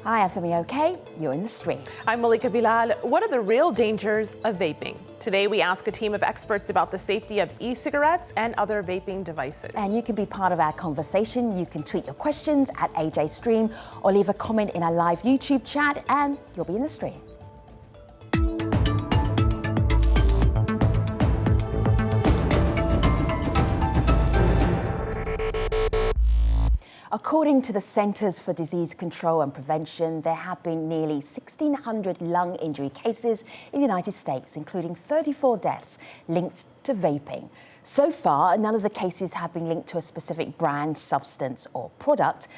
Hi, I'm Femi OK. You're in the stream. I'm Malika Bilal. What are the real dangers of vaping? Today, we ask a team of experts about the safety of e-cigarettes and other vaping devices. And you can be part of our conversation. You can tweet your questions at AJ Stream or leave a comment in our live YouTube chat and you'll be in the stream. According to the Centers for Disease Control and Prevention, there have been nearly 1,600 lung injury cases in the United States, including 34 deaths linked to vaping. So far, none of the cases have been linked to a specific brand, substance or product.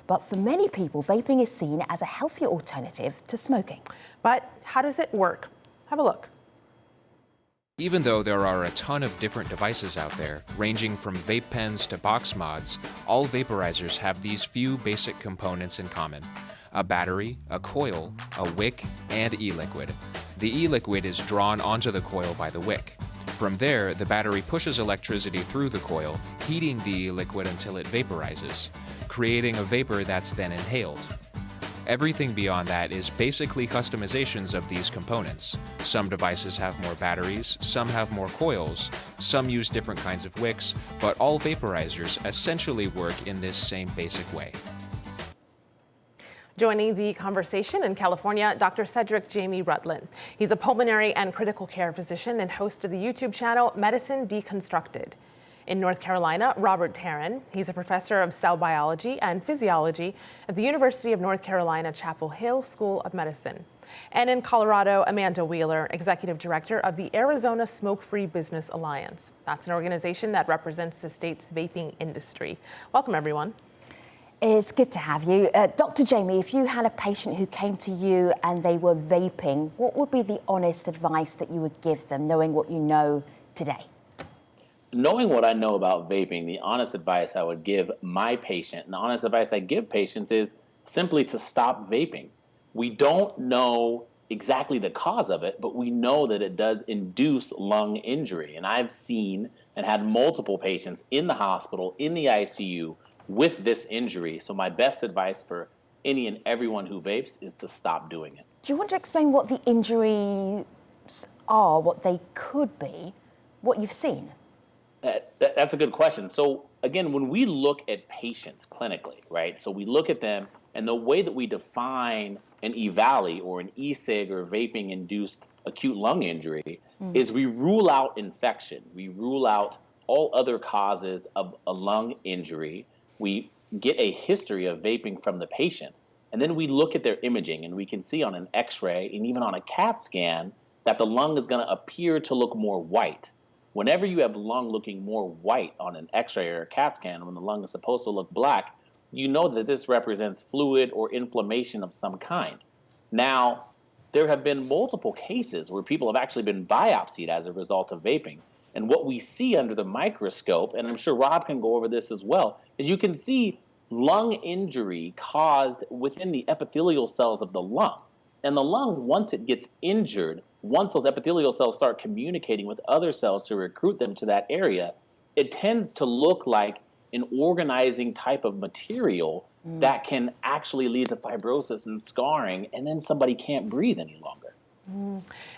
But for many people, vaping is seen as a healthier alternative to smoking. But how does it work? Have a look. Even though there are a ton of different devices out there, ranging from vape pens to box mods, all vaporizers have these few basic components in common: a battery, a coil, a wick, and e-liquid. The e-liquid is drawn onto the coil by the wick. From there, the battery pushes electricity through the coil, heating the e-liquid until it vaporizes, creating a vapor that's then inhaled. Everything beyond that is basically customizations of these components. Some devices have more batteries, some have more coils, some use different kinds of wicks, but all vaporizers essentially work in this same basic way. Joining the conversation in California, Dr. Cedric Jamie Rutland. He's a pulmonary and critical care physician and host of the YouTube channel Medicine Deconstructed. In North Carolina, Robert Tarrin. He's a professor of cell biology and physiology at the University of North Carolina, Chapel Hill School of Medicine. And in Colorado, Amanda Wheeler, executive director of the Arizona Smoke-Free Business Alliance. That's an organization that represents the state's vaping industry. Welcome, everyone. It's good to have you. Dr. Jamie, if you had a patient who came to you and they were vaping, what would be the honest advice that you would give them, knowing what you know today? Knowing what I know about vaping, the honest advice I would give my patient, and the honest advice I give patients is simply to stop vaping. We don't know exactly the cause of it, but we know that it does induce lung injury. And I've seen and had multiple patients in the hospital, in the ICU, with this injury. So my best advice for any and everyone who vapes is to stop doing it. Do you want to explain what the injuries are, what they could be, what you've seen? That's a good question. So again, when we look at patients clinically, right? So we look at them, and the way that we define an EVALI or an e-cig or vaping-induced acute lung injury is we rule out infection. We rule out all other causes of a lung injury. We get a history of vaping from the patient, and then we look at their imaging, and we can see on an X-ray and even on a CAT scan that the lung is going to appear to look more white. Whenever you have lung looking more white on an X-ray or a CAT scan, when the lung is supposed to look black, you know that this represents fluid or inflammation of some kind. Now, there have been multiple cases where people have actually been biopsied as a result of vaping. And what we see under the microscope, and I'm sure Rob can go over this as well, is you can see lung injury caused within the epithelial cells of the lung. And the lung, once it gets injured, once those epithelial cells start communicating with other cells to recruit them to that area, it tends to look like an organizing type of material that can actually lead to fibrosis and scarring, and then somebody can't breathe any longer.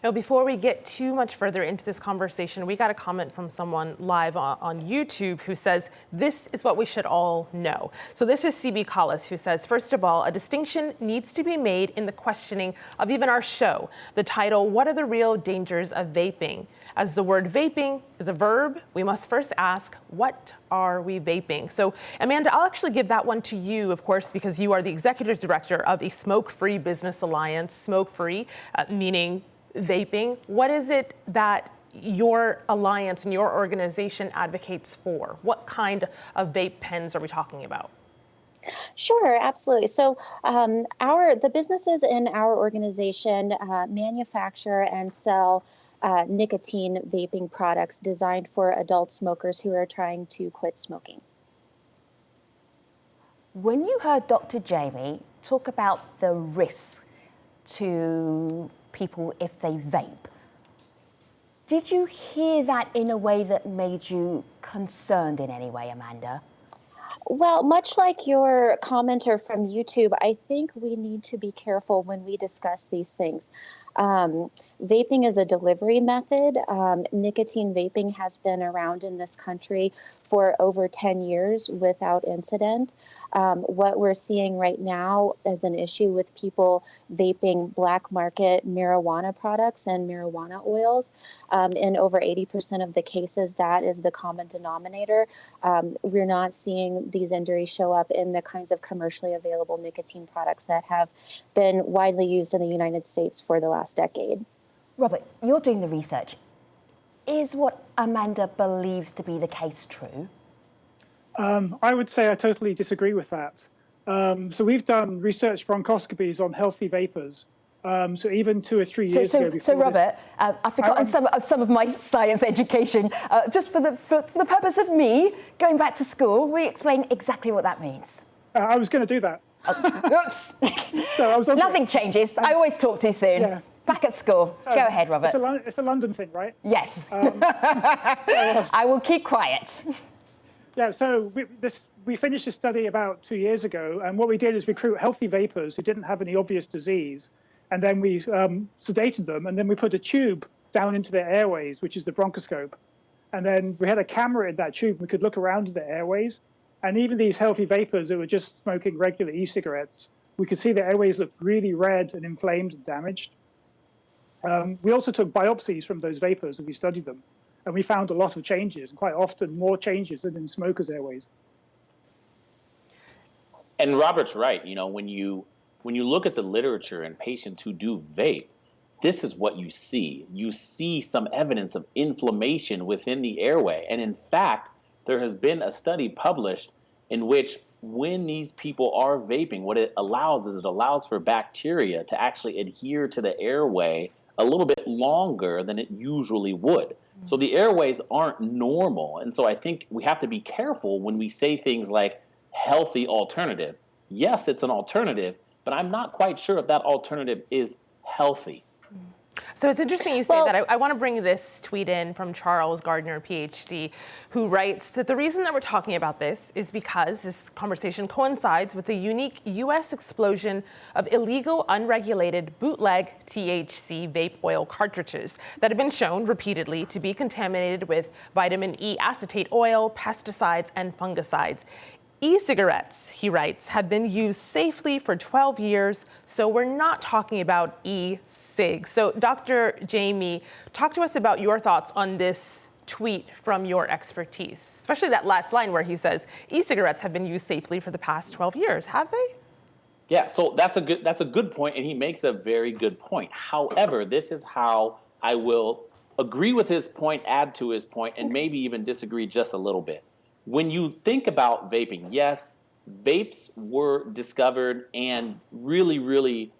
Now, before we get too much further into this conversation, we got a comment from someone live on YouTube who says, this is what we should all know. So this is CB Collis, who says, first of all, a distinction needs to be made in the questioning of even our show. The title, What are the real dangers of vaping? As the word vaping is a verb, we must first ask, what are we vaping? So Amanda, I'll actually give that one to you, of course, because you are the executive director of a Smoke-Free Business Alliance, smoke-free, meaning vaping. What is it that your alliance and your organization advocates for? What kind of vape pens are we talking about? Sure, absolutely. So the businesses in our organization manufacture and sell nicotine vaping products designed for adult smokers who are trying to quit smoking. When you heard Dr. Jamie talk about the risks to people if they vape, did you hear that in a way that made you concerned in any way, Amanda? Well, much like your commenter from YouTube, I think we need to be careful when we discuss these things. Um, Vaping is a delivery method. Nicotine vaping has been around in this country for over 10 years without incident. What we're seeing right now is an issue with people vaping black market marijuana products and marijuana oils. In over 80% of the cases, that is the common denominator. We're not seeing these injuries show up in the kinds of commercially available nicotine products that have been widely used in the United States for the last decade. Robert, you're doing the research. Is what Amanda believes to be the case true? I would say I totally disagree with that. So we've done research bronchoscopies on healthy vapors. So even 2 or 3 years ago. So Robert, I've forgotten some of my science education. Just for the purpose of me going back to school, will you explain exactly what that means? I was going to do that. Oops. So Nothing changes. I always talk too soon. Yeah. Back at school. So Go ahead, Robert. It's a London thing, right? Yes. I will keep quiet. Yeah, so we finished a study about 2 years ago, and what we did is recruit healthy vapors who didn't have any obvious disease, and then we sedated them, and then we put a tube down into their airways, which is the bronchoscope. And then we had a camera in that tube, and we could look around in the airways, and even these healthy vapors that were just smoking regular e-cigarettes, we could see the airways look really red and inflamed and damaged. We also took biopsies from those vapors and we studied them. And we found a lot of changes, and quite often more changes than in smokers' airways. And Robert's right. You know, when you look at the literature and patients who do vape, this is what you see. You see some evidence of inflammation within the airway. And in fact, there has been a study published in which when these people are vaping, what it allows is it allows for bacteria to actually adhere to the airway a little bit longer than it usually would. So the airways aren't normal. And so I think we have to be careful when we say things like healthy alternative. Yes, it's an alternative, but I'm not quite sure if that alternative is healthy. So it's interesting you say that. I want to bring this tweet in from Charles Gardner, PhD, who writes that the reason that we're talking about this is because this conversation coincides with the unique U.S. explosion of illegal, unregulated, bootleg THC vape oil cartridges that have been shown repeatedly to be contaminated with vitamin E acetate oil, pesticides, and fungicides. E-cigarettes, he writes, have been used safely for 12 years, so we're not talking about e-cigs. So Dr. Jamie, talk to us about your thoughts on this tweet from your expertise, especially that last line where he says e-cigarettes have been used safely for the past 12 years, have they? Yeah, so that's a good point, and he makes a very good point. However, this is how I will agree with his point, add to his point, and maybe even disagree just a little bit. When you think about vaping, yes, vapes were discovered and really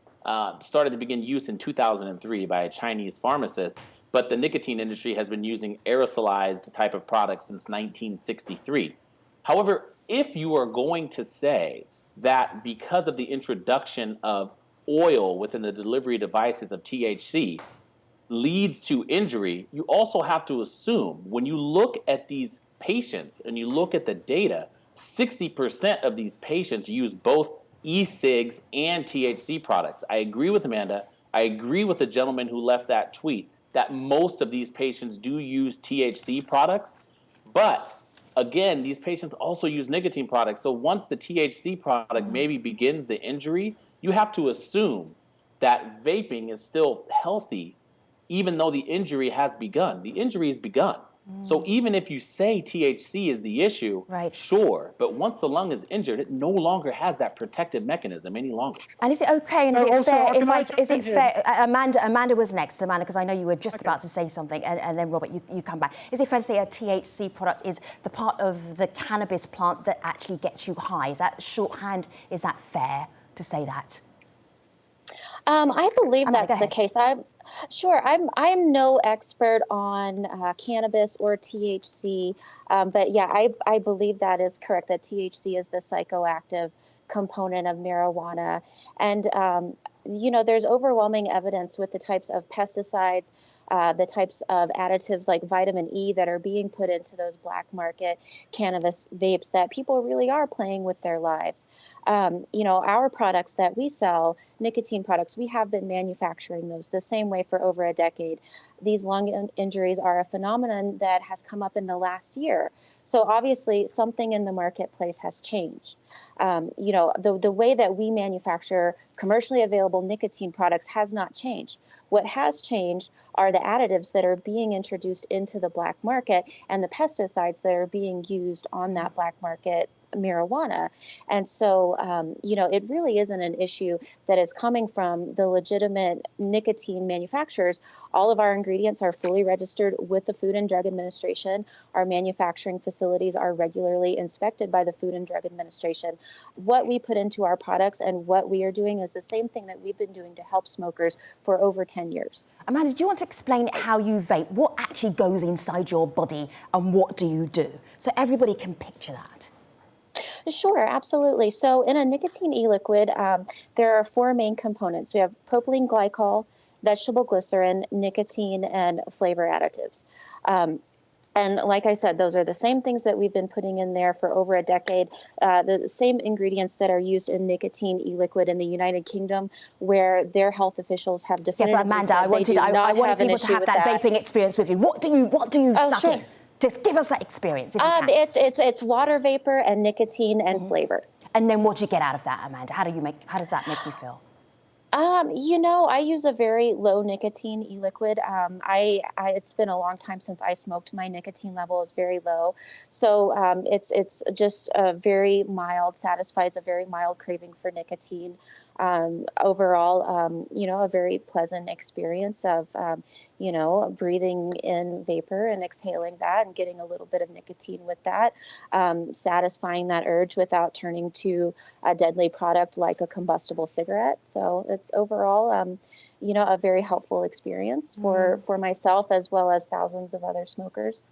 started to begin use in 2003 by a Chinese pharmacist, but the nicotine industry has been using aerosolized type of products since 1963. However, if you are going to say that because of the introduction of oil within the delivery devices of THC leads to injury, you also have to assume when you look at these patients and you look at the data, 60% of these patients use both e-cigs and THC products. I agree with Amanda. I agree with the gentleman who left that tweet that most of these patients do use THC products. But again, these patients also use nicotine products. So once the THC product maybe begins the injury, you have to assume that vaping is still healthy, even though the injury has begun. The injury has begun. So even if you say THC is the issue, right, sure, but once the lung is injured, it no longer has that protective mechanism any longer. And is it okay and is it fair? Amanda was next, Amanda, because I know you were just about to say something, and then Robert, you come back. Is it fair to say a THC product is the part of the cannabis plant that actually gets you high? Is that shorthand? Is that fair to say that? I believe that's the case. I'm no expert on cannabis or THC, but yeah, I believe that is correct, that THC is the psychoactive component of marijuana. And, there's overwhelming evidence with the types of pesticides the types of additives like vitamin E that are being put into those black market cannabis vapes, that people really are playing with their lives. Our products that we sell, nicotine products, we have been manufacturing those the same way for over a decade. These lung injuries are a phenomenon that has come up in the last year. So obviously something in the marketplace has changed. The way that we manufacture commercially available nicotine products has not changed. What has changed are the additives that are being introduced into the black market and the pesticides that are being used on that black market marijuana. And so, it really isn't an issue that is coming from the legitimate nicotine manufacturers. All of our ingredients are fully registered with the Food and Drug Administration. Our manufacturing facilities are regularly inspected by the Food and Drug Administration. What we put into our products and what we are doing is the same thing that we've been doing to help smokers for over 10 years. Amanda, do you want to explain how you vape? What actually goes inside your body and what do you do? So everybody can picture that. Sure, absolutely. So in a nicotine e-liquid, there are four main components. We have propylene glycol, vegetable glycerin, nicotine, and flavor additives. And like I said, those are the same things that we've been putting in there for over a decade. The same ingredients that are used in nicotine e-liquid in the United Kingdom, where their health officials have definitively but Amanda, I wanted people to have that vaping experience with you. What do you suck in? Just give us that experience if you can. It's water vapor and nicotine and flavor. And then what do you get out of that, Amanda? How does that make you feel? I use a very low nicotine e-liquid. It's been a long time since I smoked. My nicotine level is very low. So it's just a very mild, satisfies a very mild craving for nicotine. Overall, a very pleasant experience of, breathing in vapor and exhaling that and getting a little bit of nicotine with that, satisfying that urge without turning to a deadly product like a combustible cigarette. So it's overall, a very helpful experience for myself as well as thousands of other smokers.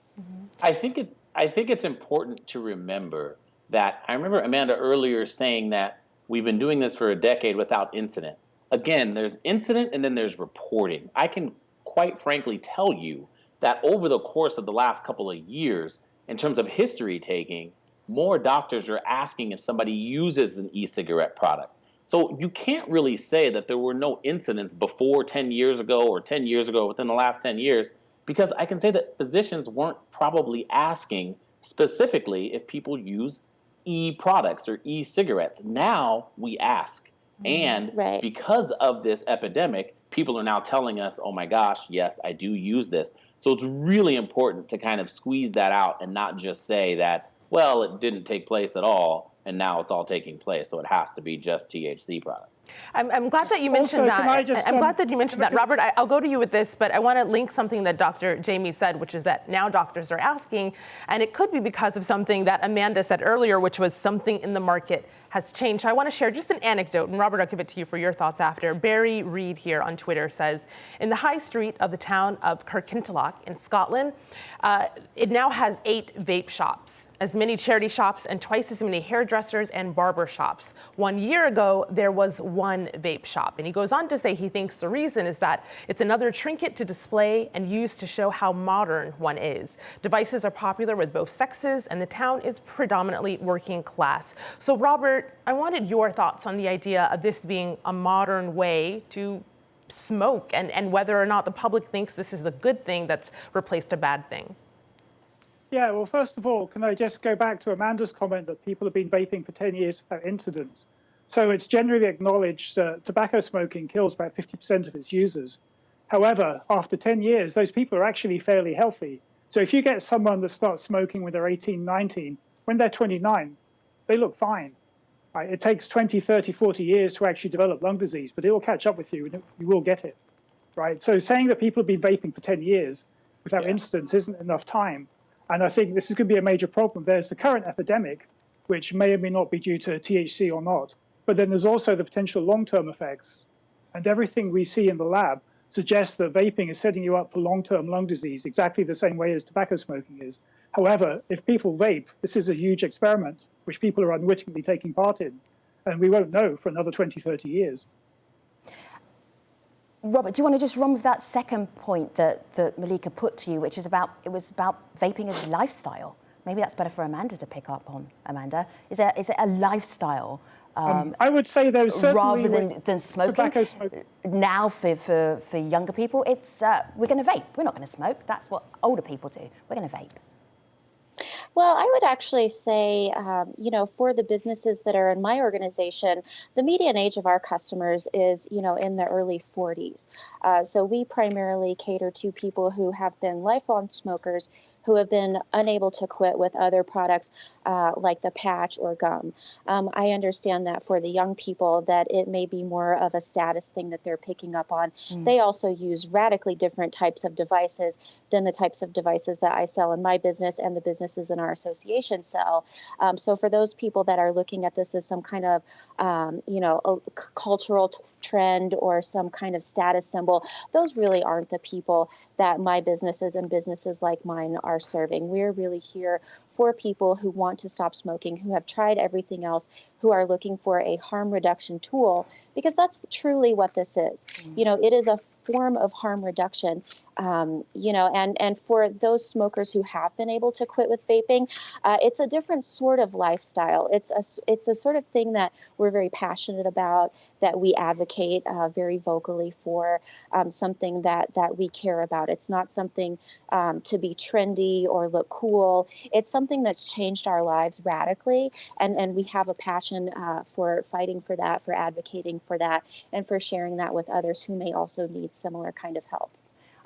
I think it's important to remember that I remember Amanda earlier saying that we've been doing this for a decade without incident. Again, there's incident and then there's reporting. I can quite frankly tell you that over the course of the last couple of years, in terms of history taking, more doctors are asking if somebody uses an e-cigarette product. So you can't really say that there were no incidents before 10 years ago or 10 years ago within the last 10 years, because I can say that physicians weren't probably asking specifically if people use e-products or e-cigarettes. Now we ask. And because of this epidemic, people are now telling us, oh my gosh, yes, I do use this. So it's really important to kind of squeeze that out and not just say that, well, it didn't take place at all and now it's all taking place. So it has to be just THC products. I'm glad that you mentioned that. I'm glad that you mentioned that. Robert, I'll go to you with this, but I want to link something that Dr. Jamie said, which is that now doctors are asking, and it could be because of something that Amanda said earlier, which was something in the market has changed. So I want to share just an anecdote, and Robert, I'll give it to you for your thoughts after. Barry Reed here on Twitter says, in the high street of the town of Kirkintilloch in Scotland, it now has 8 vape shops, as many charity shops, and twice as many hairdressers and barber shops. 1 year ago, there was 1 vape shop. And he goes on to say he thinks the reason is that it's another trinket to display and use to show how modern one is. Devices are popular with both sexes, and the town is predominantly working class. So Robert, I wanted your thoughts on the idea of this being a modern way to smoke and whether or not the public thinks this is a good thing that's replaced a bad thing. Yeah, well, first of all, can I just go back to Amanda's comment that people have been vaping for 10 years without incidents? So it's generally acknowledged that tobacco smoking kills about 50% of its users. However, after 10 years, those people are actually fairly healthy. So if you get someone that starts smoking when they're 18, 19, when they're 29, they look fine. Right? It takes 20, 30, 40 years to actually develop lung disease, but it will catch up with you and you will get it. Right? So saying that people have been vaping for 10 years without incidents isn't enough time. And I think this is going to be a major problem. There's the current epidemic, which may or may not be due to THC or not. But then there's also the potential long-term effects. And everything we see in the lab suggests that vaping is setting you up for long-term lung disease, exactly the same way as tobacco smoking is. However, if people vape, this is a huge experiment, which people are unwittingly taking part in. And we won't know for another 20, 30 years. Robert, do you want to just run with that second point that Malika put to you, which is it was about vaping as a lifestyle? Maybe that's better for Amanda to pick up on. Amanda, is it a lifestyle? I would say there's certainly rather than smoking. Tobacco smoking. Now for younger people, it's we're going to vape. We're not going to smoke. That's what older people do. We're going to vape. Well, I would actually say, for the businesses that are in my organization, the median age of our customers is, in the early 40s. So we primarily cater to people who have been lifelong smokers who have been unable to quit with other products like the patch or gum. I understand that for the young people that it may be more of a status thing that they're picking up on. They also use radically different types of devices than the types of devices that I sell in my business and the businesses in our association sell. So for those people that are looking at this as some kind of, a cultural trend or some kind of status symbol, those really aren't the people that my businesses and businesses like mine are serving. We're really here for people who want to stop smoking, who have tried everything else, who are looking for a harm reduction tool, because that's truly what this is. It is a form of harm reduction. And for those smokers who have been able to quit with vaping, it's a different sort of lifestyle. It's a sort of thing that we're very passionate about, that we advocate very vocally for, something that we care about. It's not something to be trendy or look cool. It's something that's changed our lives radically, and we have a passion for fighting for that, for advocating for that, and for sharing that with others who may also need similar kind of help.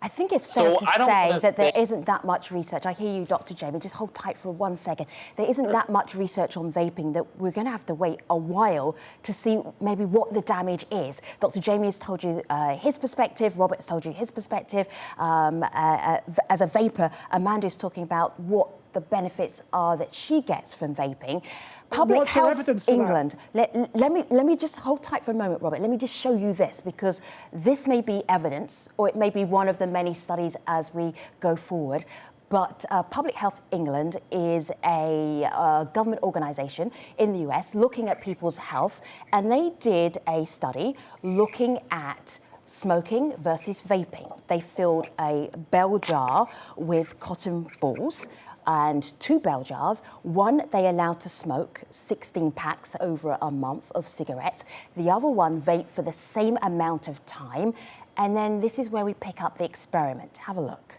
I think it's fair to say that there isn't that much research. I hear you, Dr. Jamie. Just hold tight for 1 second. There isn't that much research on vaping, that we're going to have to wait a while to see maybe what the damage is. Dr. Jamie has told you his perspective. Robert's told you his perspective. As a vapor, Amanda's talking about what the benefits are that she gets from vaping. Public Health England. Let me just hold tight for a moment, Robert. Let me just show you this, because this may be evidence, or it may be one of the many studies as we go forward. But Public Health England is a government organisation in the US looking at people's health, and they did a study looking at smoking versus vaping. They filled a bell jar with cotton balls and 2 bell jars. One they allowed to smoke 16 packs over a month of cigarettes. The other one vape for the same amount of time. And then this is where we pick up the experiment. Have a look.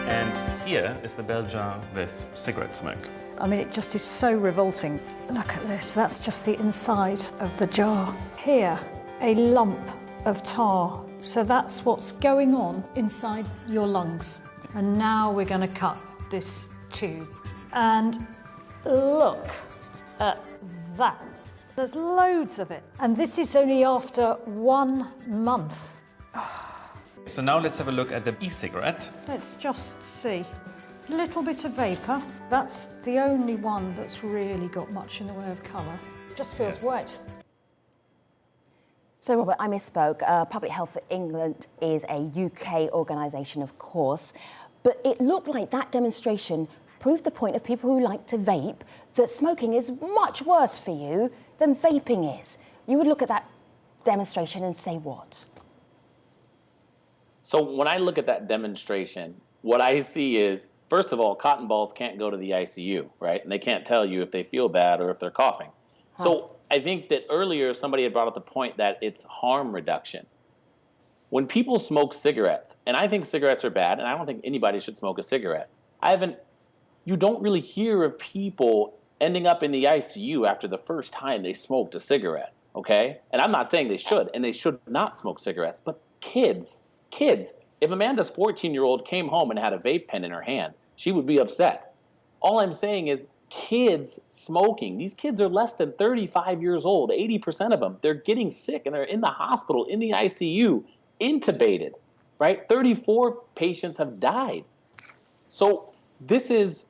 And here is the bell jar with cigarette smoke. I mean, it just is so revolting. Look at this, that's just the inside of the jar. Here, a lump of tar. So that's what's going on inside your lungs. And now we're going to cut this tube. And look at that. There's loads of it. And this is only after 1 month. So now let's have a look at the e-cigarette. Let's just see. A little bit of vapour. That's the only one that's really got much in the way of colour. Just feels wet. So, Robert, I misspoke. Public Health England is a UK organisation, of course, but it looked like that demonstration proved the point of people who like to vape, that smoking is much worse for you than vaping is. You would look at that demonstration and say what? So when I look at that demonstration, what I see is, first of all, cotton balls can't go to the ICU, right? And they can't tell you if they feel bad or if they're coughing. So I think that earlier somebody had brought up the point that it's harm reduction. When people smoke cigarettes, and I think cigarettes are bad, and I don't think anybody should smoke a cigarette. You don't really hear of people ending up in the ICU after the first time they smoked a cigarette, okay? And I'm not saying they should, and they should not smoke cigarettes, but kids, if Amanda's 14-year-old came home and had a vape pen in her hand, she would be upset. All I'm saying is, kids smoking. These kids are less than 35 years old, 80% of them. They're getting sick and they're in the hospital, in the ICU, intubated, right? 34 patients have died. So this is,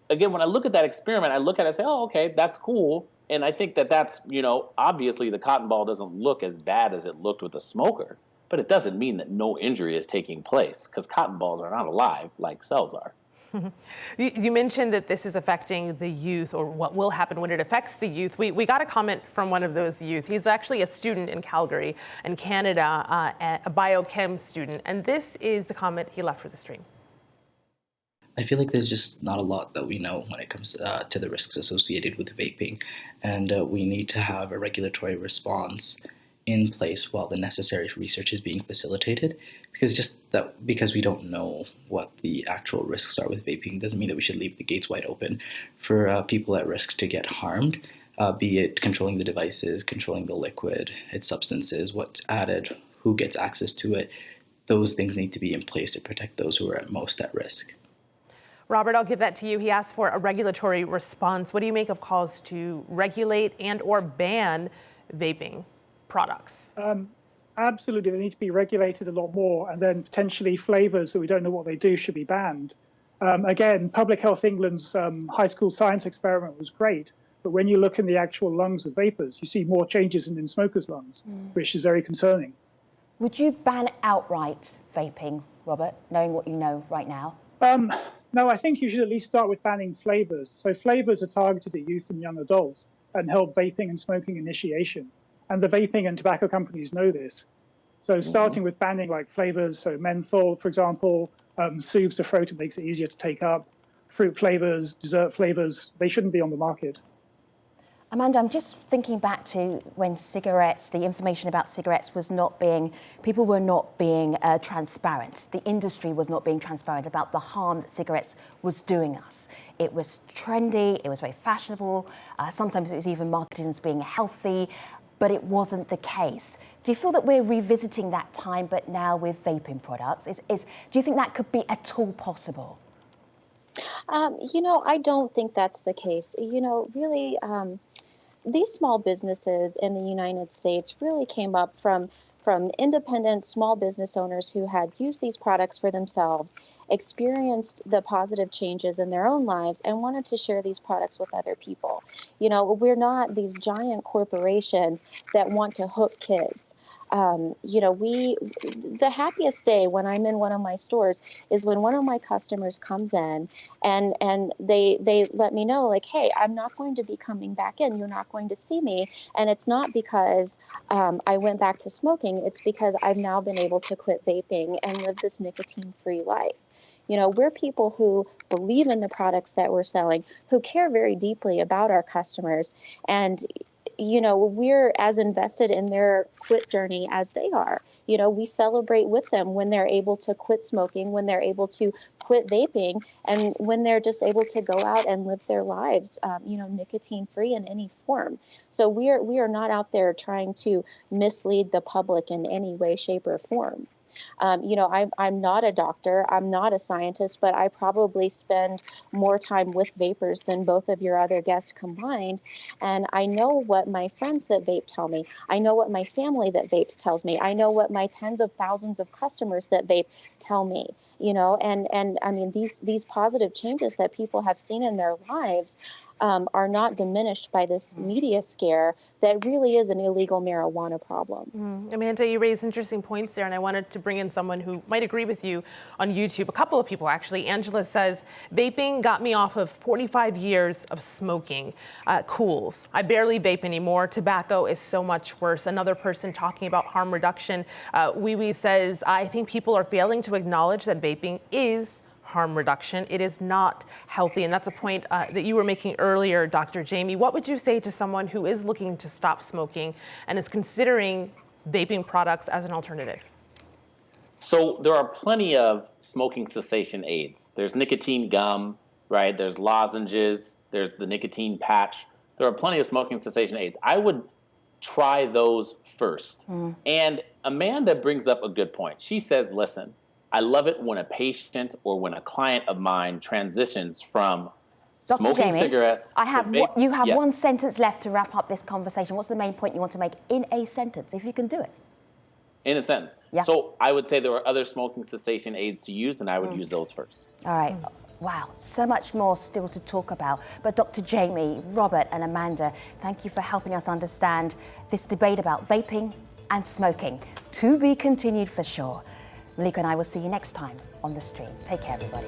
again, when I look at that experiment, I look at it and say, oh, okay, that's cool. And I think that's, obviously the cotton ball doesn't look as bad as it looked with the smoker, but it doesn't mean that no injury is taking place, because cotton balls are not alive like cells are. You mentioned that this is affecting the youth, or what will happen when it affects the youth. We got a comment from one of those youth. He's actually a student in Calgary in Canada, a biochem student. And this is the comment he left for the stream. I feel like there's just not a lot that we know when it comes to the risks associated with vaping, and we need to have a regulatory response in place while the necessary research is being facilitated, because we don't know what the actual risks are with vaping doesn't mean that we should leave the gates wide open for people at risk to get harmed, be it controlling the devices, controlling the liquid, its substances, what's added, who gets access to it. Those things need to be in place to protect those who are at most at risk. Robert, I'll give that to you. He asked for a regulatory response. What do you make of calls to regulate and or ban vaping products? Absolutely, they need to be regulated a lot more, and then potentially flavors that we don't know what they do should be banned. Again, Public Health England's high school science experiment was great, but when you look in the actual lungs of vapors, you see more changes in smokers' lungs, which is very concerning. Would you ban outright vaping, Robert, knowing what you know right now? No, I think you should at least start with banning flavors. So flavors are targeted at youth and young adults and help vaping and smoking initiation. And the vaping and tobacco companies know this. So starting with banning like flavors, so menthol, for example, soothes the throat and makes it easier to take up. Fruit flavors, dessert flavors, they shouldn't be on the market. Amanda, I'm just thinking back to when cigarettes, the information about cigarettes was not being, people were not being transparent. The industry was not being transparent about the harm that cigarettes was doing us. It was trendy, it was very fashionable. Sometimes it was even marketed as being healthy, but it wasn't the case. Do you feel that we're revisiting that time, but now with vaping products? Do you think that could be at all possible? I don't think that's the case. Really, these small businesses in the United States really came up from independent small business owners who had used these products for themselves, experienced the positive changes in their own lives, and wanted to share these products with other people. We're not these giant corporations that want to hook kids. The happiest day when I'm in one of my stores is when one of my customers comes in and they let me know, like, hey, I'm not going to be coming back in. You're not going to see me. And it's not because I went back to smoking. It's because I've now been able to quit vaping and live this nicotine-free life. We're people who believe in the products that we're selling, who care very deeply about our customers, and we're as invested in their quit journey as they are. We celebrate with them when they're able to quit smoking, when they're able to quit vaping, and when they're just able to go out and live their lives, nicotine-free in any form. So we are not out there trying to mislead the public in any way, shape, or form. I'm not a doctor, I'm not a scientist, but I probably spend more time with vapers than both of your other guests combined. And I know what my friends that vape tell me. I know what my family that vapes tells me. I know what my tens of thousands of customers that vape tell me. And I mean, these positive changes that people have seen in their lives are not diminished by this media scare that really is an illegal marijuana problem. Amanda, you raised interesting points there, and I wanted to bring in someone who might agree with you on YouTube. A couple of people, actually. Angela says, vaping got me off of 45 years of smoking. Cools. I barely vape anymore. Tobacco is so much worse. Another person talking about harm reduction. Wee Wee says, I think people are failing to acknowledge that vaping is harm reduction. It is not healthy. And that's a point that you were making earlier, Dr. Jamie. What would you say to someone who is looking to stop smoking and is considering vaping products as an alternative? So there are plenty of smoking cessation aids. There's nicotine gum, right? There's lozenges. There's the nicotine patch. There are plenty of smoking cessation aids. I would try those first. And Amanda brings up a good point. She says, listen, I love it when a patient or when a client of mine transitions from Dr. smoking Jamie, cigarettes. You have one sentence left to wrap up this conversation. What's the main point you want to make in a sentence, if you can do it? In a sentence. Yeah. So I would say there are other smoking cessation aids to use, and I would use those first. All right. Wow, so much more still to talk about. But Dr. Jamie, Robert, and Amanda, thank you for helping us understand this debate about vaping and smoking. To be continued for sure. Malika and I will see you next time on The Stream. Take care, everybody.